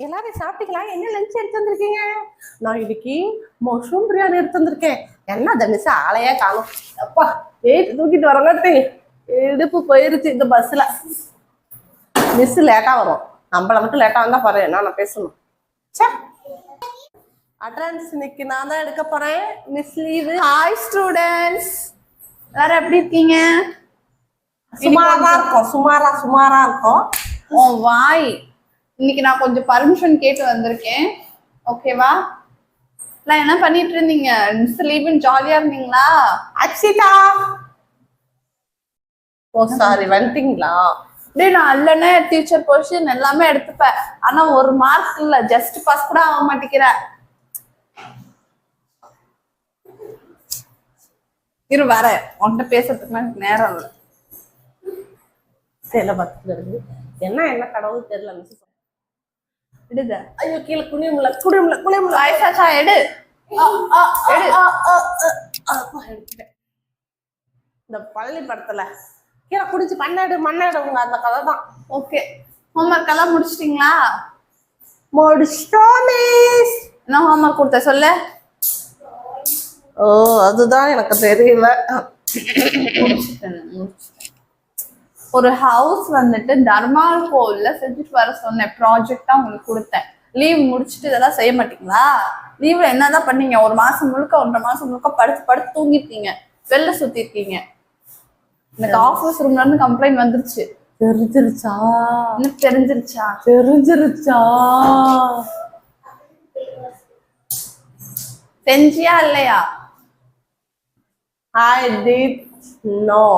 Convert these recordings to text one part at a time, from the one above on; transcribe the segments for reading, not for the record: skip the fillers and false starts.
எல்லாரும் சாப்பிட்டீங்களா? என்ன லஞ்ச் எடுத்து வந்திருக்கீங்க? நான் இன்னைக்கு மஷ்ரூம் பிரியாணி எடுத்து வந்திருக்கேன். என்ன தனுசு ஆளையே காணும். அப்பா வெயிட் தூக்கிட்டு வரலாட்டு இடுப்பு போயிருச்சு இந்த பஸ்ல. மிஸ் லேட்டா வரும். நம்மள மட்டும் லேட்டா வந்தா பாரு என்ன நான் பேசணும். அட்டெண்டன்ஸ் இன்னைக்கு நான் தான் எடுக்க போறேன். Miss leave. ஹாய் ஸ்டூடெண்ட்ஸ், எல்லாரும் எப்படி இருக்கீங்க? சுமாரா இருக்கும். ஓ வாய், இன்னைக்கு நான் கொஞ்சம் பர்மிஷன் கேட்டு வந்திருக்கேன். ஓகேவா? நான் என்ன பண்ணிட்டு இருந்தீங்க? மிஸ் லீவுன்னு ஜாலியா இருந்தீங்களா? அக்ஷிதா ஓ சாரி வந்துட்டீங்களா? டேய், நான் இல்லைன்னா டீச்சர் பொசிஷன் எல்லாமே எடுத்துப்பேன். ஆனா ஒரு மார்க் இல்ல, ஜஸ்ட் பாஸ் கூட ஆக மாட்டேங்கிறேன். இரு வர உன்கிட்ட பேசுறதுக்கு எனக்கு நேரம் இல்லை. சேலை பக்கத்துல இருக்கு. என்ன கடவுள் தெரியல மிஸ். எடுத ஐயோ கீழே குனியமுல ஆயிஷா எடு. இந்த பள்ளி படத்துல கீழே குடிச்சு மண்ணாடுங்க அந்த கதை தான். ஓகே, ஹோம்ஒர்க் எல்லாம் முடிச்சிட்டீங்களா? முடிச்சிட்டோம் மிஸ். என்ன ஹோம்ஒர்க் கொடுத்த சொல்லு. ஓ அதுதான் எனக்கு தெரியல. ஒரு ஹவுஸ் வந்துட்டு தர்மால் கோவில்ல செஞ்சுட்டு வர சொன்னேன். ப்ராஜெக்டா உங்களுக்கு கொடுத்தேன். லீவ் முடிச்சுட்டு இதெல்லாம் செய்ய மாட்டீங்களா? லீவ்ல என்னதான் பண்ணீங்க? ஒரு மாசம் முழுக்க 1.5 மாசம் முழுக்க படுத்து தூங்கிருக்கீங்க, வெளில சுத்தி இருக்கீங்க. எனக்கு ஆபீஸ் ரூம்ல இருந்து கம்ப்ளைண்ட் வந்துருச்சு. தெரிஞ்சிருச்சா? என்ன தெரிஞ்சிருச்சா? செஞ்சியா இல்லையா? I did know.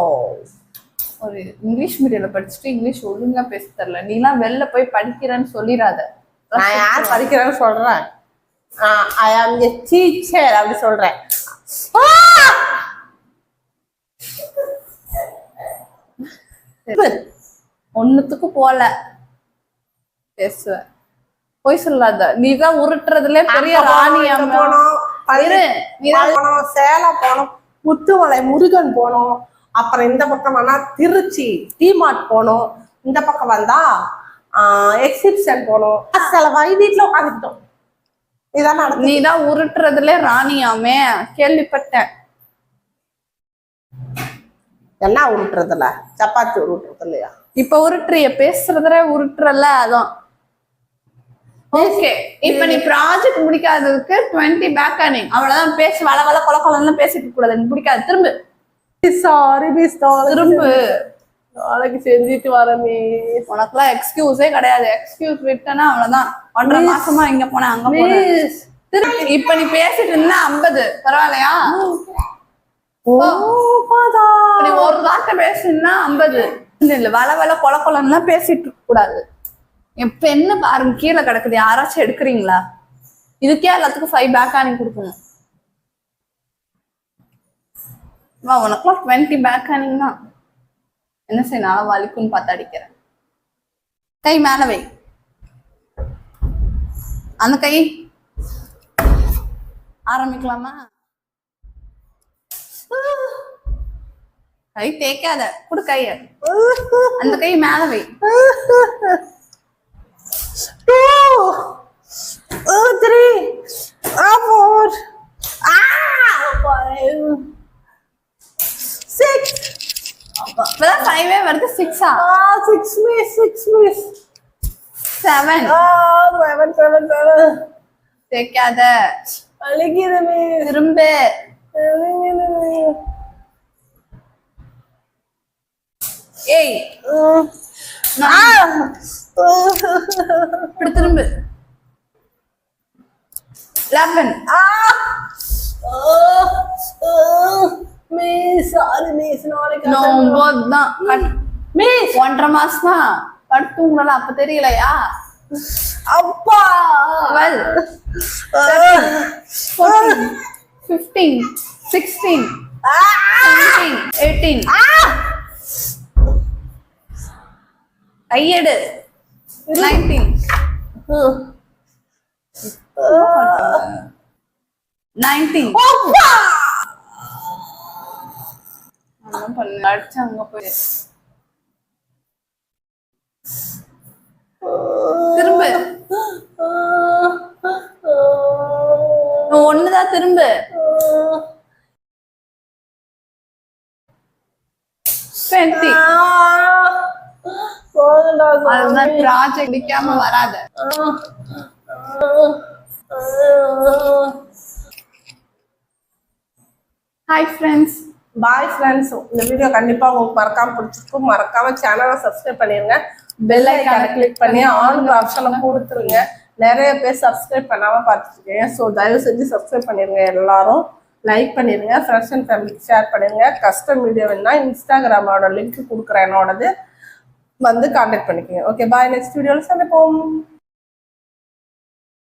ஒரு இங்கிலீஷ் மீடியம்ல படிச்சுட்டு இங்கிலீஷ் ஒழுங்கா பேச தெரியல. நீ எல்லாம் வெளில போய் படிக்கிறேன்னு சொல்லிடாத. நான் யார் படிக்கிறேன்னு சொல்றேன்? I am a teacher அப்படி சொல்றேன். ஒண்ணுத்துக்கு போல பேசுவேன். போய் சொல்லாத. நீதான் உருட்டுறதுல பெரிய ராணி. சேலம் போனோம், முத்துமலை முருகன் போனோம். அப்புறம் இந்த பக்கம் வேணா திருச்சி டிமார்ட் போனோம். இந்த பக்கம் வந்தா எக்ஸிபிஷன் போனோம். வீட்டுல உட்காந்துக்கிட்டோம். இதான் நீதான் உருட்டுறதுல ராணியாமே கேள்விப்பட்டேன். என்ன உருட்டுறதுல? சப்பாத்தி உருட்டுறது இல்லையா? இப்ப உருட்டுறிய, பேசுறதுல உருட்டுறல. அதான் ஓகே. இப்ப நீ ப்ராஜெக்ட் முடிக்காததுக்கு 20 பேக் ஆனிங். அவ்வளவுதான். பேசி வள கொலன்னு பேசிட்டு கூடாது. எனக்கு பிடிக்காது. திரும்ப சாரி மிஸ். திரும்ப நாளைக்கு செஞ்சுட்டு வரமே. உனக்குலாம் எக்ஸ்கியூஸே கிடையாது. எக்ஸ்கியூஸ் விட்டனா அவ்வளவுதான். 1.5 மாசமா இங்க போனேன் அங்க போனேன். திரும்ப இப்ப நீ பேசிட்டு இருந்தா 50 பரவாயில்லையா? நீ ஒரு வார்த்தை பேசினா 50 இல்ல. வள கொலன்னு பேசிட்டு இருக்க கூடாது. என் பெண்ணு பாருங்க கீழே கிடக்குது. யாராச்சும் எடுக்கிறீங்களா? இதுக்கே எல்லாத்துக்கும் 5 பேக் ஆனிங் கொடுக்கணும். உனக்குலாம் 20 பேக் ஆனிங் தான். என்ன செய்யணும்? வலிக்குன்னு பார்த்து அடிக்கிறேன். கை மேல வை. அந்த கை ஆரம்பிக்கலாமா? கை தேய்க்காத. குடு கைய. அந்த கை மேல வை. 2 3 4 5 6. இப்பதான் 5 வருது. 6 6 மிஸ். 7 7 தேய்க்காத. அழுகிறது. திரும்ப 8 இப்படி திரும்ப 11 மிஸ். Sorry miss. நாளைக்கு 9 தான் மிஸ். 1.5 மாசம் தான் படுத்து உங்களால. அப்ப தெரியலையா? அப்பா 12 13 14 15 16 17 18 கையெடு 19 அடிச்சு அங்க போய் திரும்ப திரும்ப 20. போதும்டா அதுதான் ப்ராஜெக்ட் முடிக்காம வராத. Hi friends. Bye friends. இந்த வீடியோ கண்டிப்பா உங்களுக்கு மறக்காம பிடிச்சிருக்கும். மறக்காம சேனலை சப்ஸ்கிரைப் பண்ணிருங்க. பெல் ஐக்கானை கிளிக் பண்ணி ஆன் ஆப்ஷனை கொடுத்துருங்க. நிறைய பேர் சப்ஸ்கிரைப் பண்ணாம பார்த்துட்டு இருக்கீங்க. ஸோ தயவு செஞ்சு சப்ஸ்கிரைப் பண்ணிருங்க. எல்லாரும் லைக் பண்ணிருங்க. ஃப்ரெண்ட்ஸ் அண்ட் ஃபேமிலிக்கு ஷேர் பண்ணிருங்க. கஸ்டம் வீடியோ வேணும்னா இன்ஸ்டாகிராமோட லிங்க் கொடுக்குறேன். என்னோடது வந்து கான்டாக்ட் பண்ணிக்கோங்க. Okay bye. நெக்ஸ்ட் வீடியோவில் சந்திப்போம்.